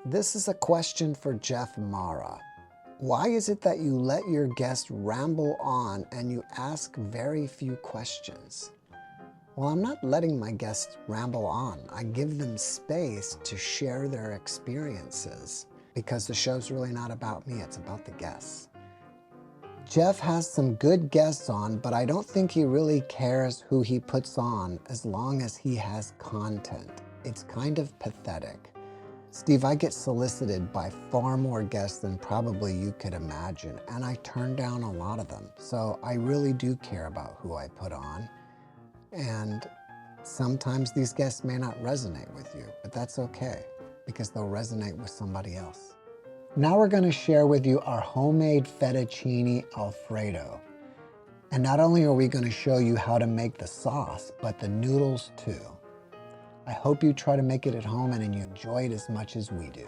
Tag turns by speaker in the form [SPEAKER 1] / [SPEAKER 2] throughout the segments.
[SPEAKER 1] This is a question for Jeff Mara. Why is it that you let your guests ramble on and you ask very few questions? Well, I'm not letting my guests ramble on. I give them space to share their experiences because the show's really not about me, it's about the guests. Jeff has some good guests on, but I don't think he really cares who he puts on as long as he has content. It's kind of pathetic. Steve, I get solicited by far more guests than probably you could imagine, and I turn down a lot of them. So I really do care about who I put on. And sometimes these guests may not resonate with you, but that's okay because they'll resonate with somebody else. Now we're going to share with you our homemade fettuccine alfredo. And not only are we going to show you how to make the sauce, but the noodles too. I hope you try to make it at home and you enjoy it as much as we do.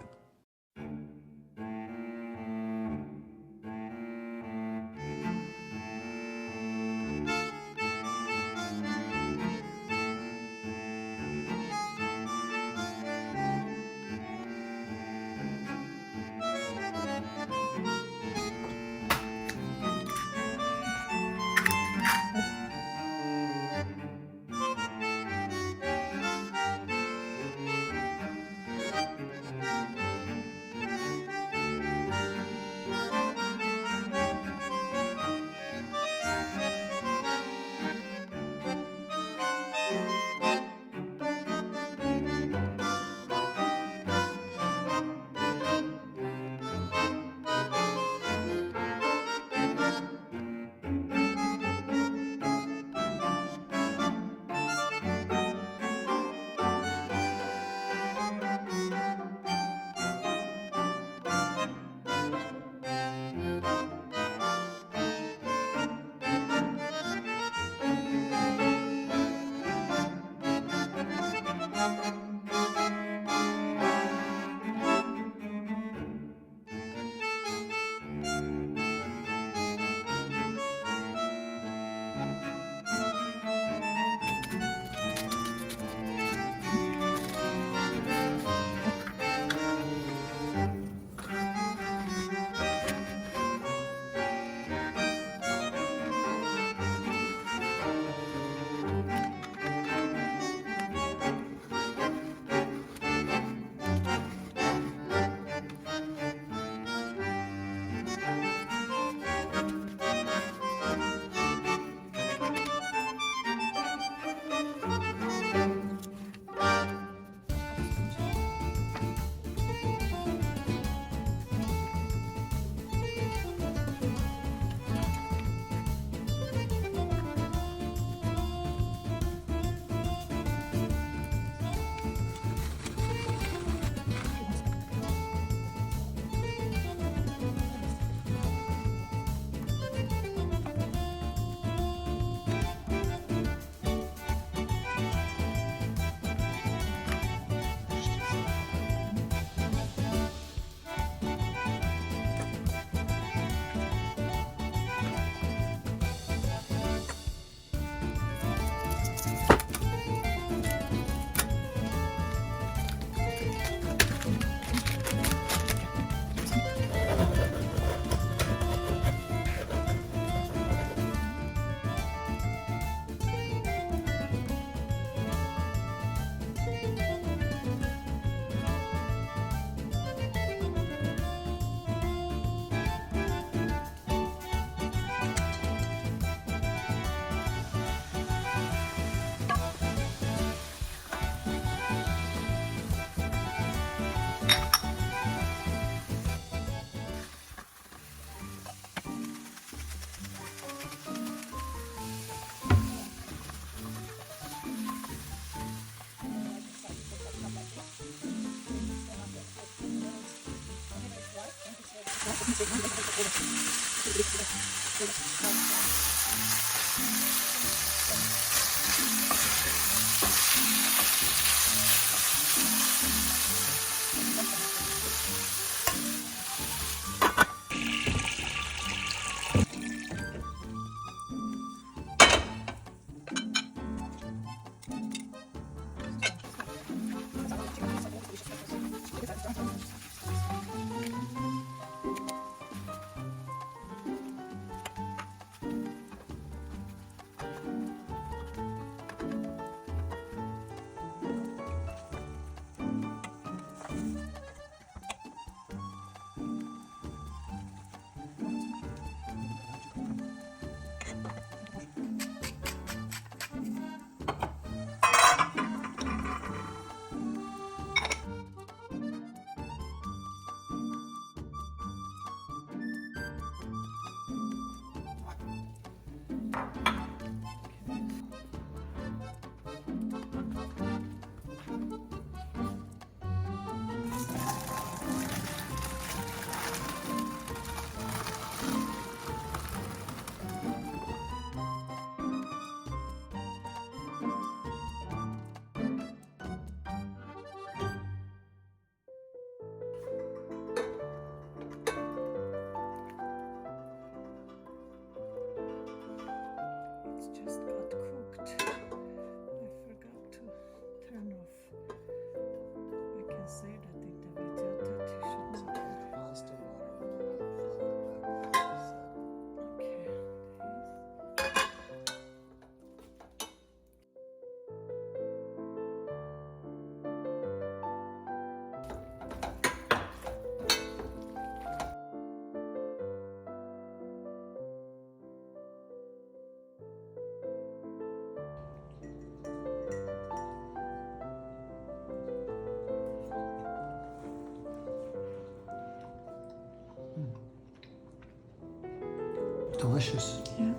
[SPEAKER 1] delicious.
[SPEAKER 2] Yeah.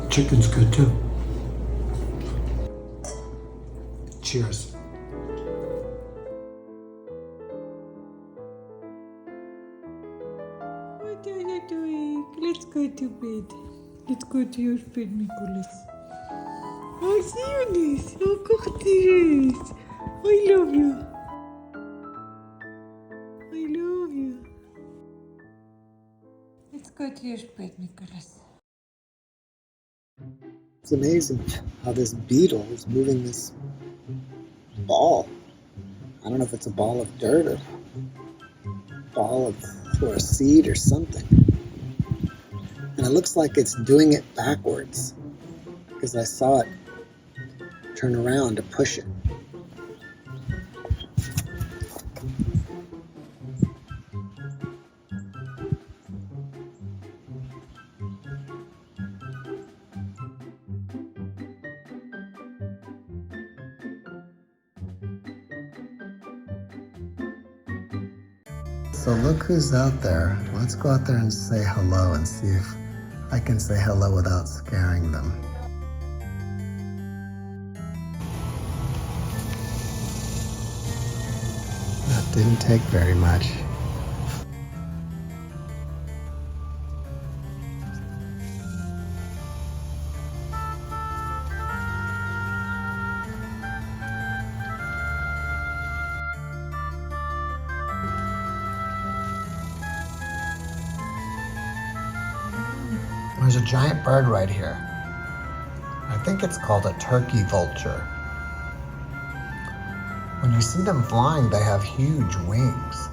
[SPEAKER 1] Chicken's good too. Cheers.
[SPEAKER 2] What are you doing? Let's go to bed. Let's go to your bed, Nicholas. Oh, seriously? Oh, Cortez. I love you. I love you. Let's go to your bed, Nicholas.
[SPEAKER 1] It's amazing how this beetle is moving this ball. I don't know if it's a ball of dirt or or a seed or something. And it looks like it's doing it backwards because I saw it turn around to push it. So look who's out there. Let's go out there and say hello and see if I can say hello without scaring them. That didn't take very much. There's a giant bird right here. I think it's called a turkey vulture. When you see them flying, they have huge wings.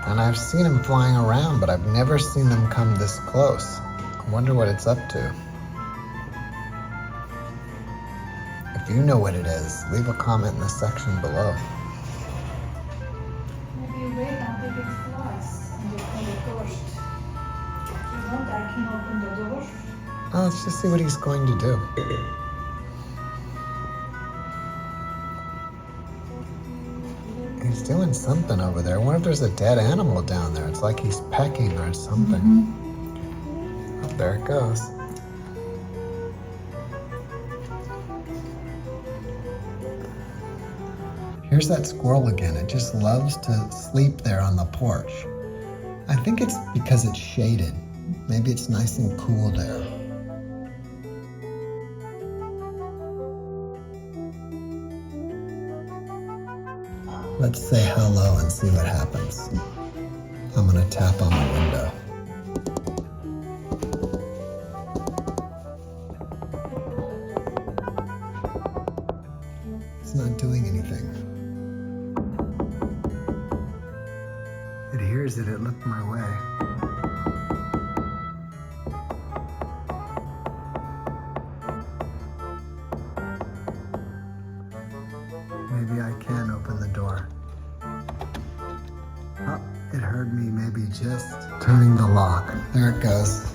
[SPEAKER 1] And I've seen them flying around, but I've never seen them come this close. I wonder what it's up to. If you know what it is, leave a comment in the section below.
[SPEAKER 2] Maybe wait until it flies and open the door. If you want, I can open the door.
[SPEAKER 1] Oh, let's just see what he's going to do. He's doing something over there. I wonder if there's a dead animal down there. It's like he's pecking or something. Oh, there it goes. Here's that squirrel again. It just loves to sleep there on the porch. I think it's because it's shaded. Maybe it's nice and cool there. Let's say hello and see what happens. I'm gonna tap on the window. It's not doing anything. It hears it. It looked my way. Maybe I can open the door. Oh, it heard me maybe just turning the lock. There it goes.